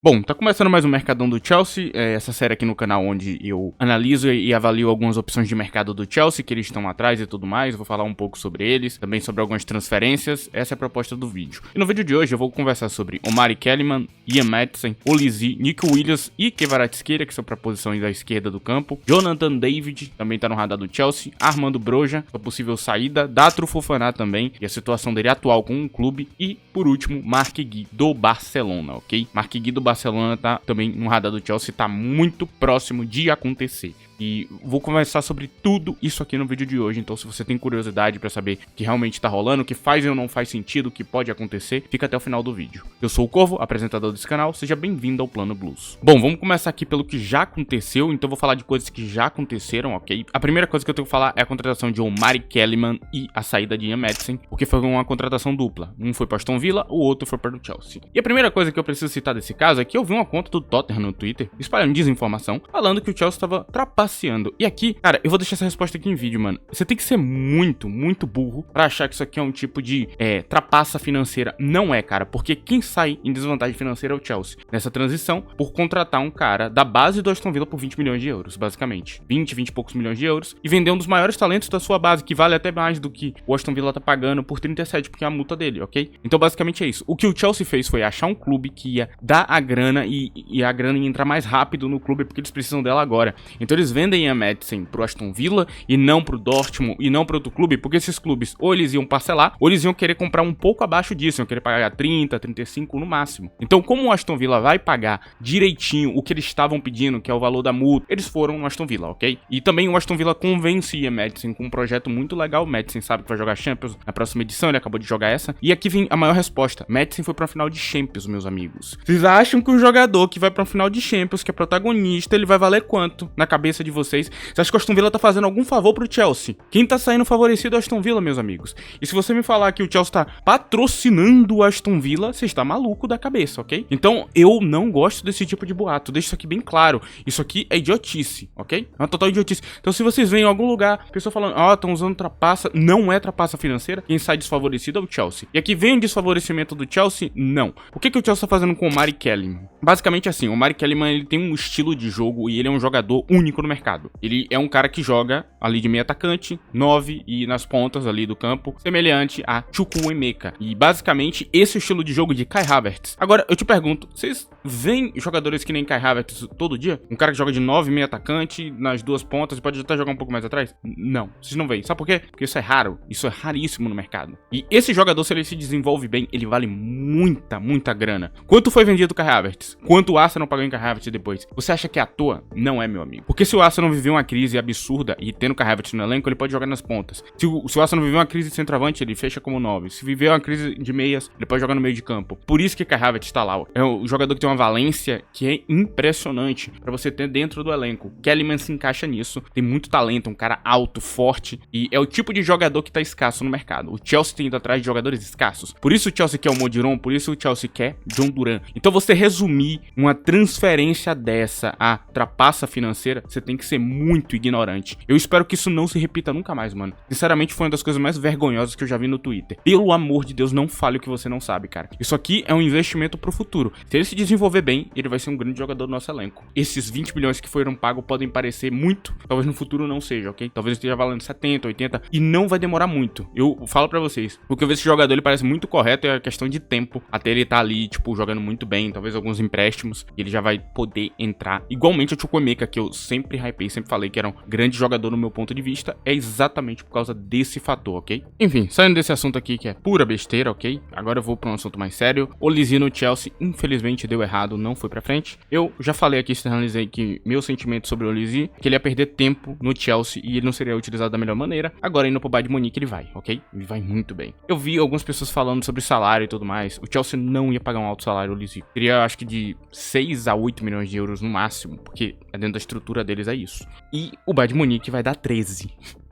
Bom, tá começando mais um Mercadão do Chelsea, essa série aqui no canal onde eu analiso e avalio algumas opções de mercado do Chelsea, que eles estão atrás e tudo mais, vou falar um pouco sobre eles, também sobre algumas transferências, essa é a proposta do vídeo. E no vídeo de hoje eu vou conversar sobre Omari Kellyman, Ian Maatsen, Olise, Nico Williams e Kvaratskhelia, que são para posições da esquerda do campo, Jonathan David, também tá no radar do Chelsea, Armando Broja, sua possível saída, Datro Fofana também, e a situação dele atual com o clube, e por último, Marc Guihi do Barcelona, ok? Marc Guihi do Barcelona tá também no radar do Chelsea, tá muito próximo de acontecer. E vou conversar sobre tudo isso aqui no vídeo de hoje, então se você tem curiosidade pra saber o que realmente tá rolando, o que faz ou não faz sentido, o que pode acontecer, fica até o final do vídeo. Eu sou o Corvo, apresentador desse canal, seja bem-vindo ao Plano Blues. Bom, vamos começar aqui pelo que já aconteceu, então eu vou falar de coisas que já aconteceram, ok? A primeira coisa que eu tenho que falar é a contratação de Omari Kellyman e a saída de Ian Maatsen, porque foi uma contratação dupla. Um foi para Aston Villa, o outro foi para o Chelsea. E a primeira coisa que eu preciso citar desse caso é que eu vi uma conta do Tottenham no Twitter, espalhando desinformação, falando que o Chelsea estava trapaceando. E aqui, cara, eu vou deixar essa resposta aqui em vídeo, mano. Você tem que ser muito burro pra achar que isso aqui é um tipo de trapaça financeira. Não é, cara, porque quem sai em desvantagem financeira é o Chelsea nessa transição por contratar um cara da base do Aston Villa por 20 milhões de euros, basicamente. 20 e poucos milhões de euros e vender um dos maiores talentos da sua base, que vale até mais do que o Aston Villa tá pagando por 37, porque é a multa dele, ok? Então, basicamente é isso. O que o Chelsea fez foi achar um clube que ia dar a grana e a grana ia entrar mais rápido no clube, porque eles precisam dela agora. Então, eles vendem a Maatsen pro Aston Villa e não pro Dortmund e não pro outro clube, porque esses clubes ou eles iam parcelar, ou eles iam querer comprar um pouco abaixo disso, iam querer pagar 30, 35 no máximo. Então, como o Aston Villa vai pagar direitinho o que eles estavam pedindo, que é o valor da multa, eles foram no Aston Villa, ok? E também o Aston Villa convencia Maatsen com um projeto muito legal. O Maatsen sabe que vai jogar Champions na próxima edição, ele acabou de jogar essa. E aqui vem a maior resposta. Maatsen foi pra uma final de Champions, meus amigos. Vocês acham que o jogador que vai pra uma final de Champions, que é protagonista, ele vai valer quanto na cabeça de vocês? Você acha que o Aston Villa tá fazendo algum favor pro Chelsea? Quem tá saindo favorecido é o Aston Villa, meus amigos. E se você me falar que o Chelsea tá patrocinando o Aston Villa, você está maluco da cabeça, ok? Então, eu não gosto desse tipo de boato. Deixa isso aqui bem claro. Isso aqui é idiotice, ok? É uma total idiotice. Então, se vocês veem em algum lugar, pessoa falando, estão usando trapaça, não é trapaça financeira, quem sai desfavorecido é o Chelsea. E aqui vem o desfavorecimento do Chelsea? Não. O que o Chelsea tá fazendo com o Omari Kellyman? Basicamente assim, o Omari Kellyman, ele tem um estilo de jogo e ele é um jogador único no mercado. Ele é um cara que joga ali de meio atacante, 9 e nas pontas ali do campo, semelhante a Chukwuemeka. E basicamente esse é o estilo de jogo de Kai Havertz. Agora, eu te pergunto, vocês veem jogadores que nem Kai Havertz todo dia? Um cara que joga de 9, meio atacante, nas duas pontas, e pode até jogar um pouco mais atrás? Não, vocês não veem. Sabe por quê? Porque isso é raro, isso é raríssimo no mercado. E esse jogador, se ele se desenvolve bem, ele vale muita grana. Quanto foi vendido o Kai Havertz? Quanto o Arsenal pagou em Kai Havertz depois? Você acha que é à toa? Não é, meu amigo. Porque se o Arsenal viveu uma crise absurda e tendo o Kai Havertz no elenco, ele pode jogar nas pontas. Se o Arsenal viveu uma crise de centroavante, ele fecha como 9. Se viver uma crise de meias, ele pode jogar no meio de campo. Por isso que Kai Havertz tá lá. É um jogador que tem uma valência que é impressionante pra você ter dentro do elenco. Kellyman se encaixa nisso. Tem muito talento, um cara alto, forte. E é o tipo de jogador que tá escasso no mercado. O Chelsea tem ido atrás de jogadores escassos. Por isso o Chelsea quer o Modiron, por isso o Chelsea quer John Duran. Então você resumir uma transferência dessa a trapaça financeira, você tem que ser muito ignorante. Eu espero que isso não se repita nunca mais, mano. Sinceramente, foi uma das coisas mais vergonhosas que eu já vi no Twitter. Pelo amor de Deus, não fale o que você não sabe, cara. Isso aqui é um investimento pro futuro. Se ele se desenvolver bem, ele vai ser um grande jogador do nosso elenco. Esses 20 milhões que foram pagos podem parecer muito, talvez no futuro não seja, ok? Talvez esteja valendo 70, 80 e não vai demorar muito. Eu falo pra vocês, o que eu vejo esse jogador, ele parece muito correto, é a questão de tempo, até ele tá ali, tipo, jogando muito bem, talvez alguns empréstimos, e ele já vai poder entrar. Igualmente o Chukwuemeka, que eu sempre hypei, sempre falei que era um grande jogador no meu ponto de vista, é exatamente por causa desse fator, ok? Enfim, saindo desse assunto aqui que é pura besteira, ok? Agora eu vou pra um assunto mais sério. Olise no Chelsea, infelizmente deu errado, não foi pra frente. Eu já falei aqui, externalizei que meu sentimento sobre o Olise, que ele ia perder tempo no Chelsea e ele não seria utilizado da melhor maneira. Agora indo pro Bayern de Munique ele vai, ok? Ele vai muito bem. Eu vi algumas pessoas falando sobre salário e tudo mais. O Chelsea não ia pagar um alto salário ao Olise. Seria, acho que de 6 a 8 milhões de euros no máximo, porque dentro da estrutura deles é isso. E o Bayern de Munique vai dar 13.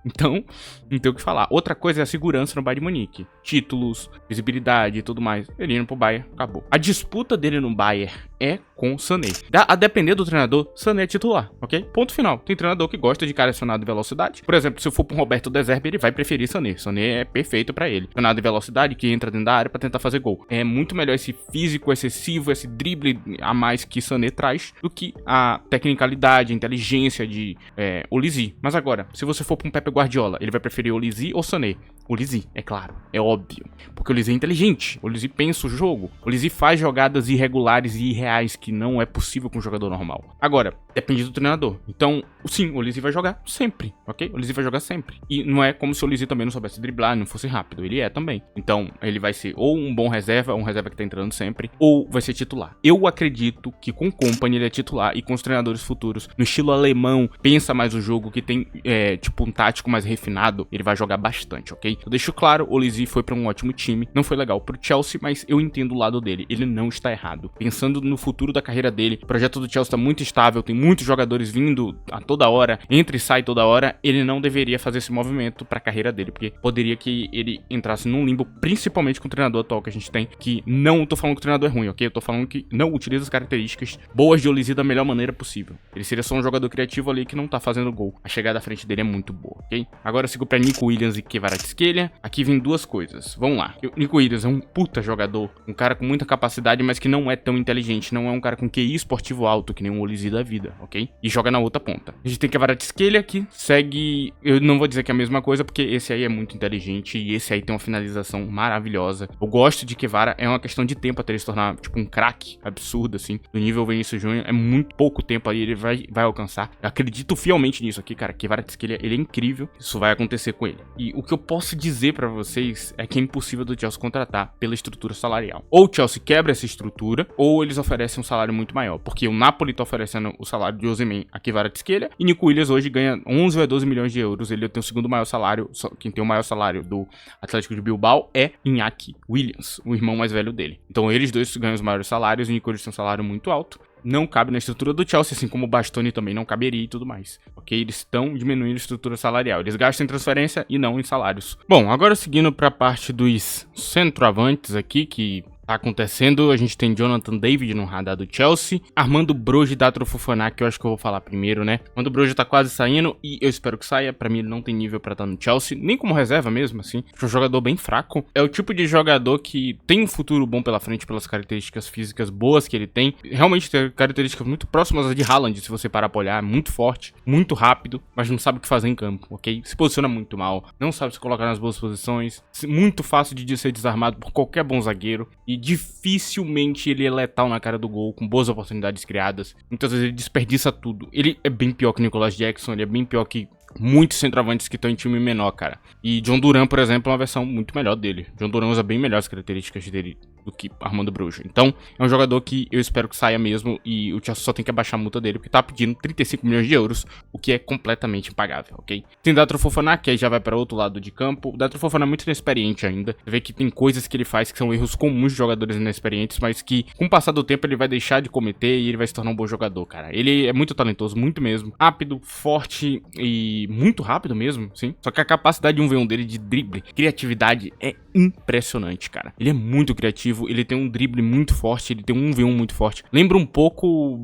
Então, não tem o que falar. Outra coisa é a segurança no Bayern de Munique. Títulos, visibilidade e tudo mais. Ele indo pro Bayern, acabou. A disputa dele no Bayern é com o Sané. A depender do treinador, Sané é titular, ok? Ponto final. Tem treinador que gosta de cara acionado em velocidade. Por exemplo, se eu for pro Roberto De Zerbi, ele vai preferir Sané. Sané é perfeito pra ele. Acionado em velocidade, que entra dentro da área pra tentar fazer gol. É muito melhor esse físico excessivo, esse drible a mais que Sané traz, do que a tecnicalidade, a inteligência de Olise. Mas agora, se você for pra um Pepe Guardiola, ele vai preferir Olise ou Sané? Olise, é claro, é óbvio. Porque o Olise é inteligente, o Olise pensa o jogo, o Olise faz jogadas irregulares e irreais que não é possível com um jogador normal. Agora, depende do treinador. Então, sim, o Olise vai jogar sempre, ok? O Olise vai jogar sempre. E não é como se o Olise também não soubesse driblar, não fosse rápido. Ele é também. Então, ele vai ser ou um bom reserva, um reserva que tá entrando sempre, ou vai ser titular. Eu acredito que com o Kompany ele é titular e com os treinadores futuros, no estilo alemão, pensa mais o jogo, que tem, tipo, um tático mais refinado, ele vai jogar bastante, ok? Eu deixo claro, o Olise foi pra um ótimo time, não foi legal pro Chelsea, mas eu entendo o lado dele, ele não está errado. Pensando no futuro da carreira dele, o projeto do Chelsea tá muito estável, tem muitos jogadores vindo a toda hora, entra e sai toda hora, ele não deveria fazer esse movimento pra carreira dele, porque poderia que ele entrasse num limbo, principalmente com o treinador atual que a gente tem, que não tô falando que o treinador é ruim, ok? Eu tô falando que não utiliza as características boas de Olise da melhor maneira possível. Ele seria só um jogador criativo ali que não tá fazendo gol. A chegada à frente dele é muito boa, ok? Agora eu sigo pra Nico Williams e Kvaratskhelia. Aqui vem duas coisas. Vamos lá. O Nico Williams é um puta jogador, um cara com muita capacidade, mas que não é tão inteligente, não é um cara com QI esportivo alto, que nem um Olise da vida, ok? E joga na outra ponta. A gente tem Kvaratskhelia que segue... Eu não vou dizer que é a mesma coisa, porque esse aí é muito inteligente e esse aí tem uma finalização maravilhosa. Eu gosto de Kvara, é uma questão de tempo até ele se tornar, tipo, um craque absurdo, assim. Do nível Vinícius Júnior, é muito pouco tempo aí, ele vai alcançar. Eu acredito fielmente nisso aqui, cara. Kvaratskhelia, ele é incrível. Isso vai acontecer com ele. E o que eu posso dizer pra vocês é que é impossível do Chelsea contratar pela estrutura salarial. Ou o Chelsea quebra essa estrutura, ou eles oferecem um salário muito maior. Porque o Napoli tá oferecendo o salário de Osimhen a Kvaratskhelia, e Nico Williams hoje ganha 11 ou 12 milhões de euros. Ele tem o segundo maior salário, quem tem o maior salário do Atlético de Bilbao é Iñaki Williams, o irmão mais velho dele. Então eles dois ganham os maiores salários, o Nico Williams tem um salário muito alto. Não cabe na estrutura do Chelsea, assim como o Bastoni também não caberia e tudo mais, ok? Eles estão diminuindo a estrutura salarial, eles gastam em transferência e não em salários. Bom, agora seguindo para a parte dos centroavantes aqui, que tá acontecendo, a gente tem Jonathan David no radar do Chelsea, Armando Broja e Datro Fofana, que eu acho que eu vou falar primeiro, né? Armando Broja tá quase saindo e eu espero que saia, pra mim ele não tem nível pra estar no Chelsea, nem como reserva mesmo, assim, é um jogador bem fraco, é o tipo de jogador que tem um futuro bom pela frente pelas características físicas boas que ele tem, realmente tem características muito próximas às de Haaland, se você parar pra olhar, muito forte, muito rápido, mas não sabe o que fazer em campo, ok? Se posiciona muito mal, não sabe se colocar nas boas posições, muito fácil de ser desarmado por qualquer bom zagueiro, e dificilmente ele é letal na cara do gol, com boas oportunidades criadas. Muitas vezes ele desperdiça tudo. Ele é bem pior que Nicolas Jackson, ele é bem pior que muitos centroavantes que estão em time menor, cara. E John Duran, por exemplo, é uma versão muito melhor dele. John Duran usa bem melhor as características dele do que Armando Broja. Então, é um jogador que eu espero que saia mesmo e o Chelsea só tem que abaixar a multa dele, porque tá pedindo 35 milhões de euros, o que é completamente impagável, ok? Tem Datro Fofana, que aí já vai para outro lado de campo. O Datro Fofana é muito inexperiente ainda. Você vê que tem coisas que ele faz que são erros comuns de jogadores inexperientes, mas que com o passar do tempo ele vai deixar de cometer e ele vai se tornar um bom jogador, cara. Ele é muito talentoso, muito mesmo. Rápido, forte e muito rápido mesmo, sim. Só que a capacidade de 1v1 dele de drible, criatividade é impressionante, cara. Ele é muito criativo, ele tem um drible muito forte, ele tem um 1v1 muito forte. Lembra um pouco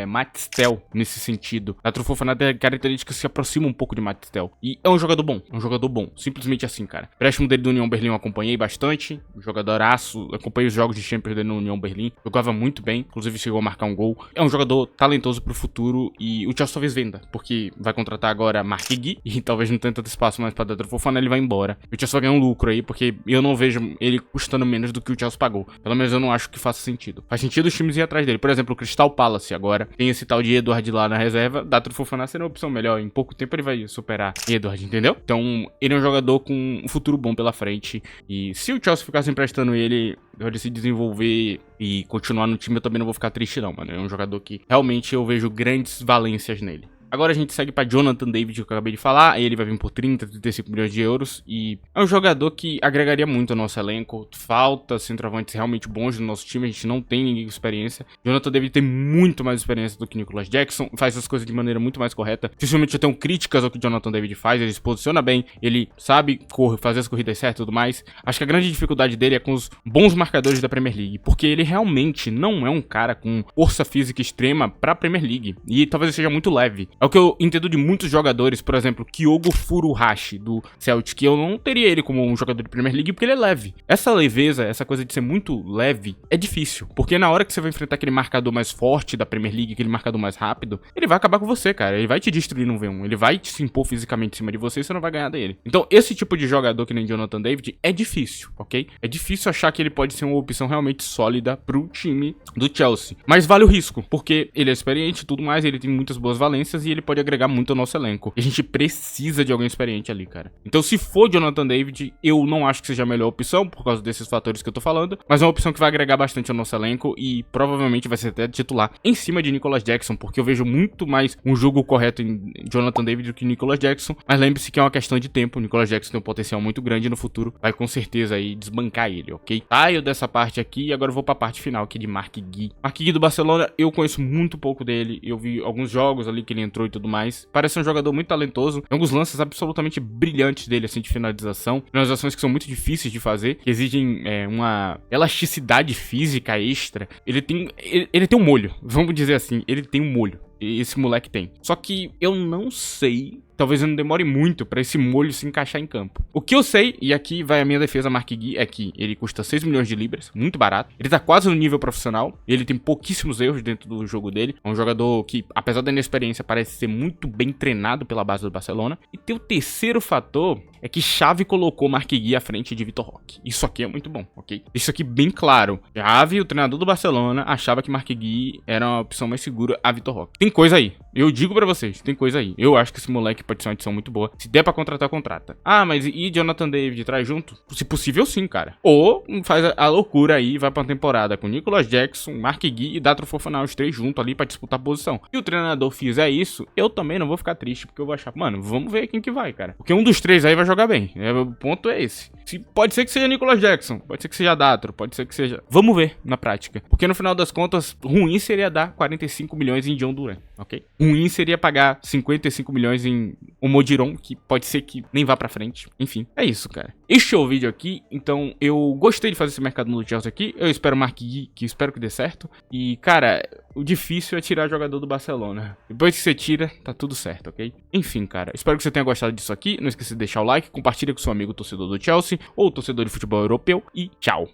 Matistel nesse sentido. A Fofana tem características que se aproximam um pouco de Matistel. E é um jogador bom, simplesmente assim, cara. O empréstimo dele do União Berlim eu acompanhei bastante, um jogadoraço, acompanhei os jogos de Champions dele no União Berlim, jogava muito bem, inclusive chegou a marcar um gol. É um jogador talentoso pro futuro e o Chelsea talvez venda, porque vai contratar agora Mark Gui e talvez não tenha tanto espaço mais pra Datro Fofana, ele vai embora. O Chelsea vai ganhar um lucro aí, porque eu não vejo ele custando menos do que o Chelsea pagou. Pelo menos eu não acho que faça sentido. Faz sentido os times ir atrás dele. Por exemplo, o Crystal Palace agora tem esse tal de Edward lá na reserva, Datro Fofana seria uma opção melhor. Em pouco tempo ele vai superar Edward, entendeu? Então, ele é um jogador com um futuro bom pela frente e se o Chelsea ficasse emprestando ele se desenvolver e continuar no time, eu também não vou ficar triste não, mano. É um jogador que realmente eu vejo grandes valências nele. Agora a gente segue pra Jonathan David, que eu acabei de falar. Ele vai vir por 30, 35 milhões de euros. E é um jogador que agregaria muito ao nosso elenco. Falta centroavantes realmente bons no nosso time. A gente não tem ninguém com experiência. Jonathan David tem muito mais experiência do que Nicolas Jackson. Faz as coisas de maneira muito mais correta. Dificilmente eu tenho críticas ao que o Jonathan David faz. Ele se posiciona bem. Ele sabe fazer as corridas certas e tudo mais. Acho que a grande dificuldade dele é com os bons marcadores da Premier League. Porque ele realmente não é um cara com força física extrema pra Premier League. E talvez ele seja muito leve. É o que eu entendo de muitos jogadores. Por exemplo, Kyogo Furuhashi do Celtic. Eu não teria ele como um jogador de Premier League porque ele é leve. Essa leveza, essa coisa de ser muito leve, é difícil. Porque na hora que você vai enfrentar aquele marcador mais forte da Premier League, aquele marcador mais rápido, ele vai acabar com você, cara. Ele vai te destruir no V1. Ele vai te se impor fisicamente em cima de você e você não vai ganhar dele. Então, esse tipo de jogador que nem Jonathan David é difícil, ok? É difícil achar que ele pode ser uma opção realmente sólida pro time do Chelsea. Mas vale o risco, porque ele é experiente e tudo mais, ele tem muitas boas valências e ele pode agregar muito ao nosso elenco. E a gente precisa de alguém experiente ali, cara. Então, se for Jonathan David, eu não acho que seja a melhor opção, por causa desses fatores que eu tô falando, mas é uma opção que vai agregar bastante ao nosso elenco e provavelmente vai ser até titular em cima de Nicolas Jackson, porque eu vejo muito mais um jogo correto em Jonathan David do que Nicolas Jackson, mas lembre-se que é uma questão de tempo. O Nicolas Jackson tem um potencial muito grande no futuro, vai com certeza aí desbancar ele, ok? Saio dessa parte aqui e agora eu vou pra parte final aqui de Marc Guihi. Marc Guihi do Barcelona, eu conheço muito pouco dele, eu vi alguns jogos ali que ele entrou e tudo mais, parece um jogador muito talentoso, tem alguns lances absolutamente brilhantes dele, assim, de finalizações que são muito difíceis de fazer, que exigem uma elasticidade física extra. Ele tem um molho, vamos dizer assim, ele tem um molho. Esse moleque tem. Só que eu não sei, talvez eu não demore muito pra esse molho se encaixar em campo. O que eu sei, e aqui vai a minha defesa Marc Guihi, é que ele custa 6 milhões de libras, muito barato. Ele tá quase no nível profissional, ele tem pouquíssimos erros dentro do jogo dele. É um jogador que, apesar da inexperiência, parece ser muito bem treinado pela base do Barcelona. E tem o terceiro fator, é que Xavi colocou Marc Guihi à frente de Vitor Roque. Isso aqui é muito bom, ok? Isso aqui bem claro. Xavi, o treinador do Barcelona, achava que Marc Guihi era uma opção mais segura a Vitor Roque. Tem coisa aí. Eu digo pra vocês, tem coisa aí. Eu acho que esse moleque pode ser uma adição muito boa. Se der pra contratar, contrata. Ah, mas e Jonathan David traz junto? Se possível, sim, cara. Ou faz a loucura aí, vai pra uma temporada com Nicolas Jackson, Marc Guihi e Datro Fofana, os três juntos ali pra disputar a posição. Se o treinador fizer isso, eu também não vou ficar triste, porque eu vou achar, mano, vamos ver quem que vai, cara. Porque um dos três aí vai jogar bem. O ponto é esse. Pode ser que seja Nicolas Jackson, pode ser que seja Datro, pode ser que seja... Vamos ver na prática. Porque no final das contas, ruim seria dar 45 milhões em John Duran, ok? Ruim seria pagar 55 milhões em Omodiron, que pode ser que nem vá pra frente. Enfim, é isso, cara. Este é o vídeo aqui, então eu gostei de fazer esse mercado no Chelsea aqui. Eu espero o Marc Guihi, que espero que dê certo. E, cara, o difícil é tirar jogador do Barcelona. Depois que você tira, tá tudo certo, ok? Enfim, cara, espero que você tenha gostado disso aqui. Não esqueça de deixar o like, compartilha com seu amigo torcedor do Chelsea ou torcedor de futebol europeu e tchau!